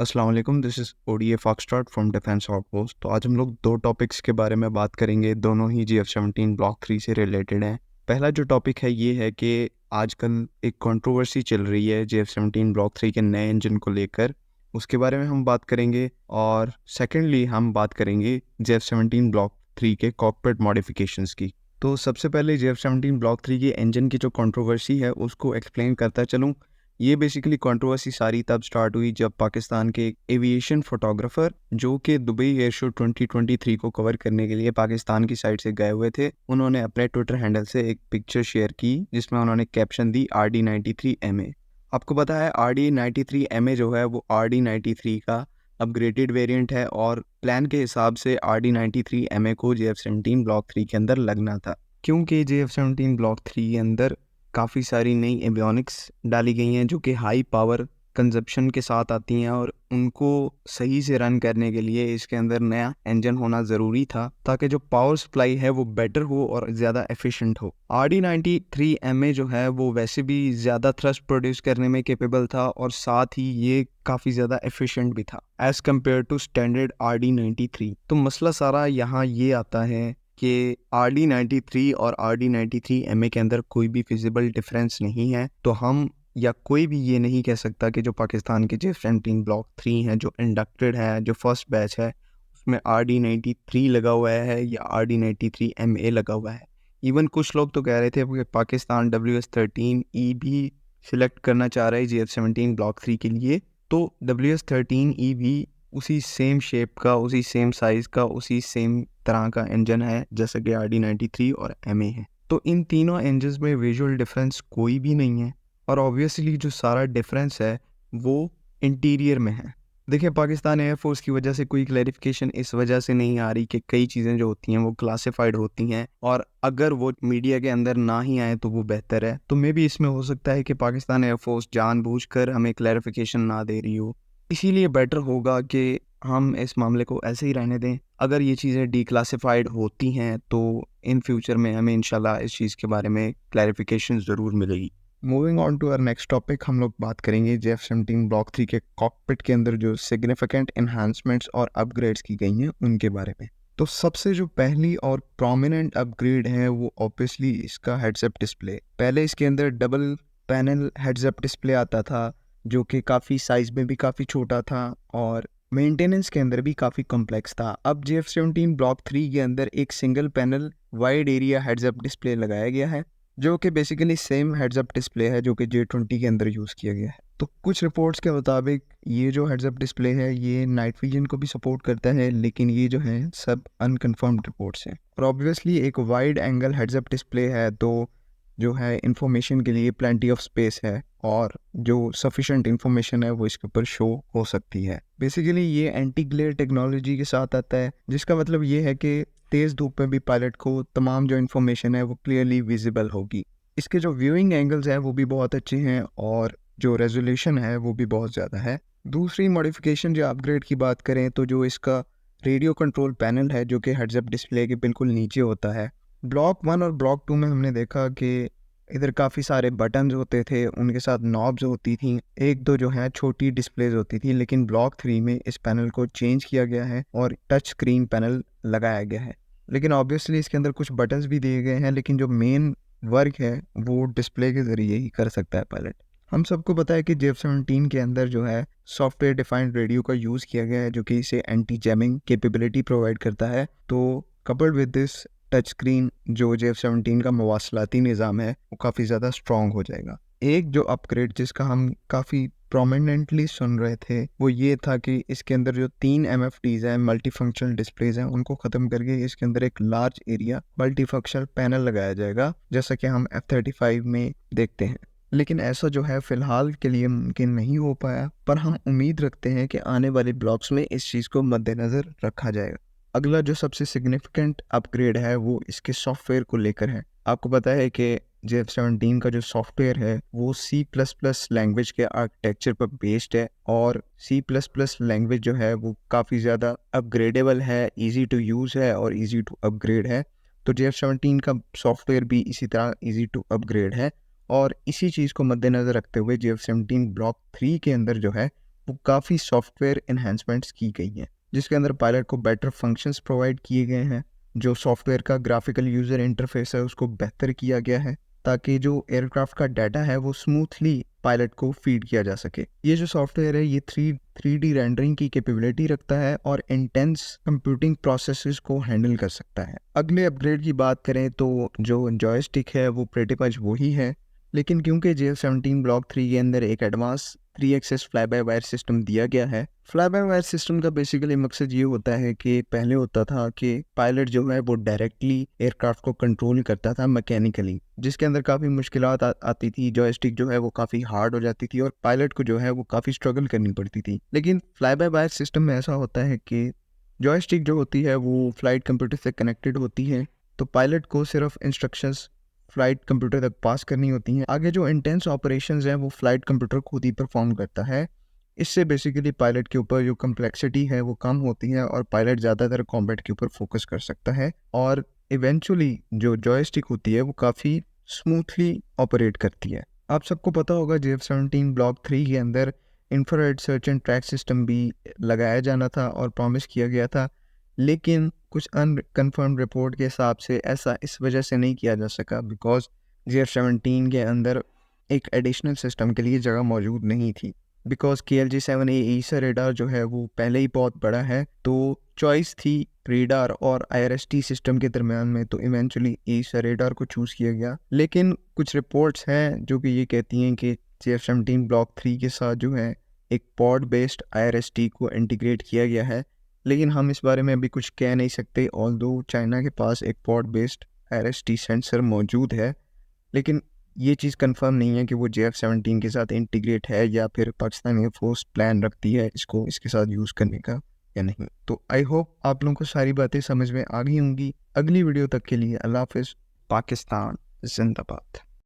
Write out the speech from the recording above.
अस्सलाम वालेकुम, this is ODA foxtrot from defence outpost. तो आज हम लोग दो टॉपिक्स के बारे में बात करेंगे, दोनों ही GF-17 ब्लॉक 3 से रिलेटेड हैं। पहला जो टॉपिक है ये है कि आजकल एक कंट्रोवर्सी चल रही है GF-17 ब्लॉक 3 के नए इंजन को लेकर, उसके बारे में हम बात करेंगे। और सेकेंडली हम बात करेंगे GF-17 ब्लॉक 3 के कॉकपिट मॉडिफिकेशंस की। तो सबसे पहले GF-17 ब्लॉक 3 के इंजन की जो कंट्रोवर्सी है उसको एक्सप्लेन करता चलूँ। ये बेसिकली कंट्रोवर्सी सारी तब स्टार्ट हुई जब पाकिस्तान के एक एविएशन फोटोग्राफर जो कि दुबई एयर शो 2023 को कवर करने के लिए पाकिस्तान की साइड से गए हुए थे, उन्होंने अपने ट्विटर हैंडल से एक पिक्चर शेयर की जिसमें उन्होंने कैप्शन दी RD-93MA। आपको पता है RD-93MA जो है वो RD-93 का अपग्रेडेड वेरिएंट है और प्लान के हिसाब से RD-93MA को GF-17 ब्लॉक 3 के अंदर लगना था, क्योंकि GF-17 ब्लॉक 3 के अंदर काफ़ी सारी नई एवियोनिक्स डाली गई हैं जो कि हाई पावर कंजप्शन के साथ आती हैं और उनको सही से रन करने के लिए इसके अंदर नया इंजन होना ज़रूरी था ताकि जो पावर सप्लाई है वो बेटर हो और ज़्यादा एफिशिएंट हो। RD-93MA जो है वो वैसे भी ज़्यादा थ्रस्ट प्रोड्यूस करने में कैपेबल था और साथ ही ये काफ़ी ज़्यादा एफिशिएंट भी था as compare to standard RD-93। तो मसला सारा यहाँ ये आता है कि RD-93 और RD-93MA के अंदर कोई भी फिजिबल डिफरेंस नहीं है, तो हम या कोई भी ये नहीं कह सकता कि जो पाकिस्तान के GF-17 ब्लॉक 3 है, जो इंडक्टेड है, जो फर्स्ट बैच है, उसमें RD-93 लगा हुआ है या RD-93MA लगा हुआ है। इवन कुछ लोग तो कह रहे थे कि पाकिस्तान WS-13E भी सिलेक्ट करना चाह रहा है GF-17 ब्लॉक 3 के लिए, तो WS-13E भी उसी सेम शेप का, उसी सेम साइज़ का, उसी सेम तरह का इंजन है जैसा कि RD-93 और MA है। तो इन तीनों इंजन्स में विजुअल डिफरेंस कोई भी नहीं है और ऑब्वियसली जो सारा डिफरेंस है वो इंटीरियर में है। देखिए, पाकिस्तान एयरफोर्स की वजह से कोई क्लैरिफिकेशन इस वजह से नहीं आ रही कि कई चीज़ें जो होती हैं वो क्लासिफाइड होती हैं और अगर वो मीडिया के अंदर ना ही आए तो वो बेहतर है। तो मे भी इसमें हो सकता है कि पाकिस्तान एयरफोर्स जानबूझकर हमें क्लैरिफिकेशन ना दे रही हो, इसीलिए बेटर होगा कि हम इस मामले को ऐसे ही रहने दें। अगर ये चीज़ें डिक्लासिफाइड होती हैं तो इन फ्यूचर में हमें इंशाल्लाह इस चीज़ के बारे में क्लैरिफिकेशन ज़रूर मिलेगी। Moving on to our next topic, हम लोग बात करेंगे GF-17 ब्लॉक 3 के कॉकपिट के अंदर जो सिग्निफिकेंट एनहांसमेंट्स और अपग्रेड्स की गई हैं उनके बारे में। तो सबसे जो पहली और प्रोमिनेंट अपग्रेड है वो ऑब्वियसली इसका हेडसअप डिस्प्ले। पहले इसके अंदर डबल पैनल हेडसअप डिस्प्ले आता था जो कि काफ़ी साइज़ में भी काफ़ी छोटा था और मेंटेनेंस के अंदर भी काफ़ी कॉम्प्लेक्स था। अब GF-17 ब्लॉक 3 के अंदर एक single panel wide area heads up display लगाया गया है जो कि बेसिकली सेम हेडसअप डिस्प्ले है जो कि J20 के अंदर यूज़ किया गया है। तो कुछ रिपोर्ट्स के मुताबिक ये जो हेडसअप डिस्प्ले है ये नाइट विजन को भी सपोर्ट करता है, लेकिन ये जो है सब अनकन्फर्म्ड रिपोर्ट्स हैं। और ऑब्वियसली एक वाइड एंगल हेडसअप डिस्प्ले है तो जो है इंफॉर्मेशन के लिए प्लेंटी ऑफ स्पेस है और जो सफिशेंट इंफॉर्मेशन है वो इसके ऊपर शो हो सकती है। बेसिकली ये एंटी ग्लेयर टेक्नोलॉजी के साथ आता है जिसका मतलब ये है कि तेज़ धूप में भी पायलट को तमाम जो इन्फॉर्मेशन है वो क्लियरली विजिबल होगी। इसके जो व्यूइंग एंगल्स हैं वो भी बहुत अच्छे हैं और जो रेजोल्यूशन है वो भी बहुत ज़्यादा है। दूसरी मॉडिफिकेशन जो अपग्रेड की बात करें तो जो इसका रेडियो कंट्रोल पैनल है जो कि हेडसअप डिस्प्ले के बिल्कुल नीचे होता है। ब्लॉक 1 और ब्लॉक 2 में हमने देखा कि इधर काफ़ी सारे बटन्स होते थे, उनके साथ नॉब्स होती थी, एक दो जो है छोटी डिस्प्लेज होती थी, लेकिन ब्लॉक 3 में इस पैनल को चेंज किया गया है और टच स्क्रीन पैनल लगाया गया है। लेकिन ऑब्वियसली इसके अंदर कुछ बटन्स भी दिए गए हैं, लेकिन जो मेन वर्क है वो डिस्प्ले के ज़रिए ही कर सकता है पायलट। हम सबको पता है कि GF-17 के अंदर जो है सॉफ्टवेयर डिफाइंड रेडियो का यूज़ किया गया है जो कि इसे एंटी जैमिंग कैपेबिलिटी प्रोवाइड करता है। तो coupled with this touch screen जो GF-17 का मवासलाती निज़ाम है वो काफ़ी ज़्यादा स्ट्रॉन्ग हो जाएगा। एक जो अपग्रेड जिसका हम काफ़ी प्रोमिनेंटली सुन रहे थे वो ये था कि इसके अंदर जो 3 MFDs हैं, मल्टी फंक्शनल डिस्प्लेज हैं, उनको ख़त्म करके इसके अंदर एक large area multi functional panel लगाया जाएगा जैसा कि हम F-35 में देखते हैं। लेकिन ऐसा जो है फ़िलहाल के लिए मुमकिन नहीं हो पाया, पर हम उम्मीद रखते हैं कि आने वाले ब्लॉक्स में इस चीज़ को मद्देनज़र रखा जाएगा। अगला जो सबसे सिग्निफिकेंट अपग्रेड है वो इसके सॉफ्टवेयर को लेकर है। आपको पता है कि GF-17 का जो सॉफ्टवेयर है वो C++ लैंग्वेज के आर्किटेक्चर पर बेस्ड है और C++ लैंग्वेज जो है वो काफ़ी ज़्यादा अपग्रेडेबल है, ईजी टू यूज़ है और ईजी टू अपग्रेड है। तो GF-17 का सॉफ्टवेयर भी इसी तरह ईजी टू अपग्रेड है और इसी चीज़ को मद्देनज़र रखते हुए GF-17 ब्लॉक 3 के अंदर जो है वो काफ़ी सॉफ्टवेयर इन्हेंसमेंट्स की गई हैं, जिसके अंदर पायलट को बेटर फंक्शंस प्रोवाइड किए गए हैं। जो सॉफ्टवेयर का ग्राफिकल यूज़र इंटरफेस है उसको बेहतर किया गया है, ताकि जो एयरक्राफ्ट का डाटा है वो स्मूथली पायलट को फीड किया जा सके। ये जो सॉफ्टवेयर है ये थ्री डी रेंडरिंग की कैपेबिलिटी रखता है और इंटेंस कंप्यूटिंग प्रोसेसेस को हैंडल कर सकता है। अगले अपग्रेड की बात करें तो जो जॉयस्टिक है वो प्रेटी मच वही है, लेकिन क्योंकि JF-17 ब्लॉक 3 के अंदर एक advance 3 axis fly by wire system दिया गया है। फ्लाई बाय वायर सिस्टम का बेसिकली मकसद ये होता है कि पहले होता था कि पायलट जो है वो डायरेक्टली एयरक्राफ्ट को कंट्रोल करता था मैकेनिकली, जिसके अंदर काफ़ी मुश्किलात आती थी। जॉयस्टिक जो है वो काफ़ी हार्ड हो जाती थी और पायलट को जो है वो काफ़ी स्ट्रगल करनी पड़ती थी। लेकिन फ्लाई बाय वायर सिस्टम में ऐसा होता है कि जॉयस्टिक जो होती है वो फ्लाइट कंप्यूटर से कनेक्टेड होती है, तो पायलट को सिर्फ इंस्ट्रक्शंस फ्लाइट कंप्यूटर तक पास करनी होती हैं। आगे जो इंटेंस ऑपरेशंस हैं वो फ्लाइट कंप्यूटर खुद ही परफॉर्म करता है। इससे बेसिकली पायलट के ऊपर जो कम्प्लेक्सिटी है वो कम होती है और पायलट ज़्यादातर कॉम्बैट के ऊपर फोकस कर सकता है, और इवेंचुअली जो जॉयस्टिक होती है वो काफ़ी स्मूथली ऑपरेट करती है। आप सबको पता होगा JF-17 ब्लॉक 3 के अंदर infrared search and track system भी लगाया जाना था और प्रॉमिस किया गया था, लेकिन कुछ अनकन्फर्म रिपोर्ट के हिसाब से ऐसा इस वजह से नहीं किया जा सका बिकॉज JF-17 के अंदर एक एडिशनल सिस्टम के लिए जगह मौजूद नहीं थी। बिकॉज KLJ-7A ईसा रेडार जो है वो पहले ही बहुत बड़ा है, तो चॉइस थी रेडार और IRST सिस्टम के दरमियान में, तो इवेंचुअली ईसा रेडार को चूज़ किया गया। लेकिन कुछ रिपोर्ट्स हैं जो कि ये कहती हैं कि JF-17 ब्लॉक 3 के साथ जो है एक पॉड बेस्ड IRST को इंटीग्रेट किया गया है, लेकिन हम इस बारे में अभी कुछ कह नहीं सकते। ऑल्दो चाइना के पास एक पॉड बेस्ड IRST सेंसर मौजूद है, लेकिन ये चीज़ कंफर्म नहीं है कि वो JF-17 के साथ इंटीग्रेट है या फिर पाकिस्तान एयरफोर्स प्लान रखती है इसको इसके साथ यूज़ करने का या नहीं। तो आई होप आप लोगों को सारी बातें समझ में आ गई होंगी। अगली वीडियो तक के लिए अल्लाह हाफिज़। पाकिस्तान जिंदाबाद।